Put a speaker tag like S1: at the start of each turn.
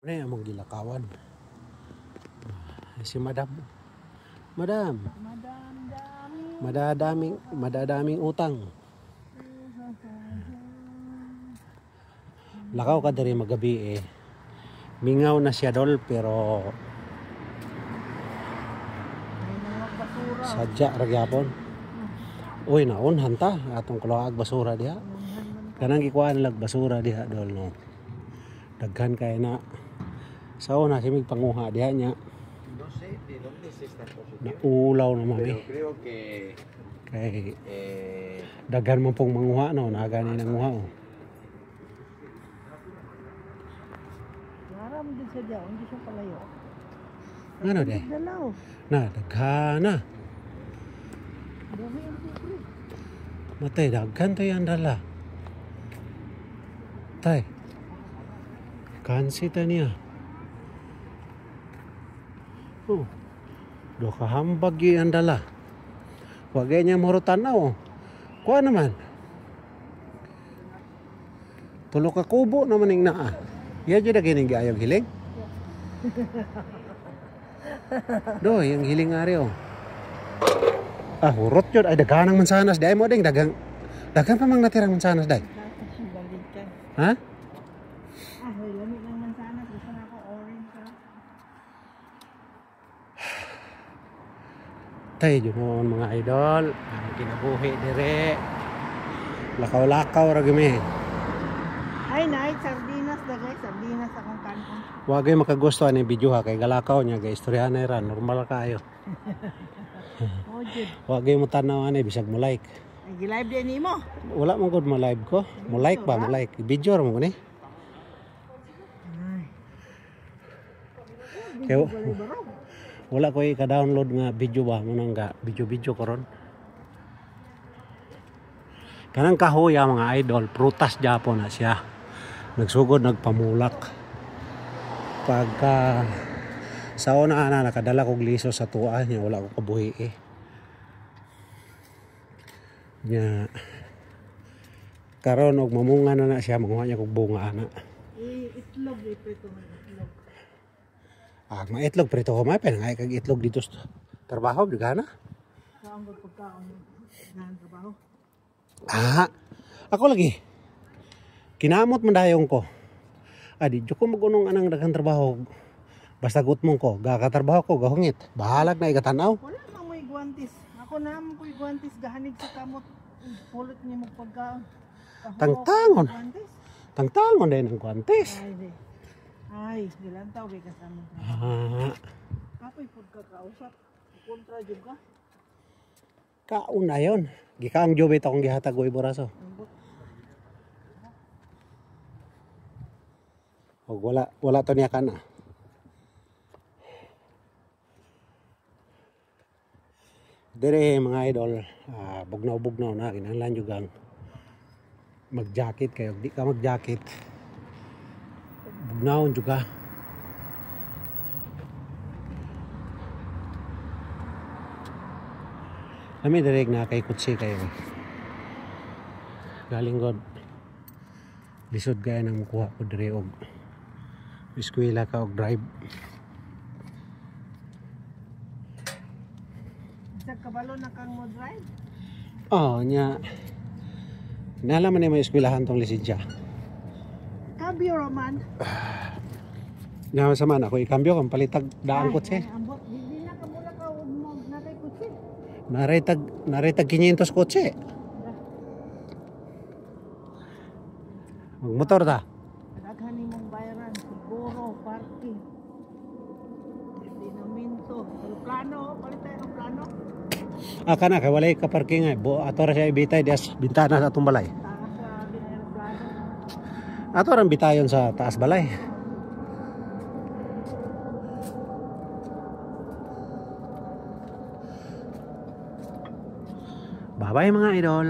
S1: Ano yung among gilakawan? Si Madam. Madam. Madadaming utang. Lakaw ka diri magabi eh. Mingaw na siya dol pero sadya ragyapon. Uy naon hanta atong kulaag basura diha. Kanang gikuan lag basura diha dol no. Daghan kay na. Sao na simig panguha diha nya.
S2: No sé de dónde es esta posición.
S1: Naulaw na mami.
S2: Pero creo que
S1: Kay daghan man pong manguha no, nagani nanguha oh.
S3: Maram din siya dyan, hindi siya palayo.
S1: Ano de?
S3: Dalaw.
S1: Na daghana.
S3: Dumi ang pipri.
S1: Matay daghan to yan dala. Tay. Kansi ta niya. Oh. Do kahambag yan dala. Wagay niya marutan na oh. Kuha naman. Tulo ka kubo naman yung naa. Iya dyan na gining gayong hiling. Do, yung hiling nga rin oh. Ah, hurot yun. Ay, daganang mansanas. Dahil mo ding dagang pa mang natirang mansanas dahil.
S3: Balikan.
S1: Ha?
S3: Hoy, lamig ng mansanas. Gusto na ako orange ka.
S1: Tay, yun mo mga idol. Ang kinabuhi dire. Lakaw-lakaw ragami.
S3: Ay, night. Sardinas na guys. Sardinas akong kanon.
S1: Wagay makagusto ani video ha. Kay galakaw niya. Kay istoryahan na ran. Normal kayo.
S3: Oh, Jud.
S1: Wagay mo tanaw ani. Bisag mo like.
S3: Ay, gilive din mo.
S1: Wala mong good mo live ko. Mo like ba? Mo like. Video mo ko ni. Kaya wala ko i-download nga video ba. Munang nga video koron. Kanang kahoya mga idol. Prutas Japon na siya. Nagsugod nagpamulak. Pagka sa una na nakadala kog liso sa tuwa niya. Wala ko kabuhi eh. Nya karon og mamunga na siya manguha niya kog bunga ana.
S3: Itlog ito man itlog.
S1: Ah, maitlog prito ko may penangay kag itlog dito sa trabaho digana.
S3: Kaon ko pagkaon ng trabaho.
S1: Ah, ako lagi. Kinamot man dayong ko. Adi jo ko magunong anang daghang trabaho. Basta gutmong ko, gakatrabaho ko gahungit. Bahalag na igatanaw.
S3: Wala mang may guantes. Ako naman ko'y guantes gahanig sa kamot. Pulot niya mo pagkaon.
S1: Tangtangon. Tangtangon din ang kwantes.
S3: Ay, di. Ay, gilantaw kay kasama.
S1: Ah,
S3: Kapoy pagkakausap. Kontra jud ka.
S1: kaon na yun. Gikaang jobe ito akong gihatag ko iburaso. O wala to niya ka na. Dire mga idol, bugnaw na kinahanglan jud ang mag-jacket kayo. Di ka mag-jacket. Bugnawon jud ka. Kami direk na kay kutsi kayo. Galing god. Lisod kaya nang makuha ko dire og eskwela ka og drive.
S3: Sa kabalo na kang mo drive.
S1: Oh, nya. Nalaman ni mo eskwelahan tong lisensya.
S3: Kabyo Roman.
S1: Nya sa man ako ikambyo kang palitag daang kutsi.
S3: Ambot hindi na ka muna ka mo na kay kutsi.
S1: Naretag 500 kotse. Magmotor ta.
S3: Daghan nimong bayaran siguro parking. Dinamento, plano, palitan ang plano.
S1: Kana kay walay ka parking ay. Ato ra siya ibitay dias bintana sa atong balay.
S3: Taas sa plano.
S1: Ato ra bitayon sa taas balay. Bye-bye mga idol.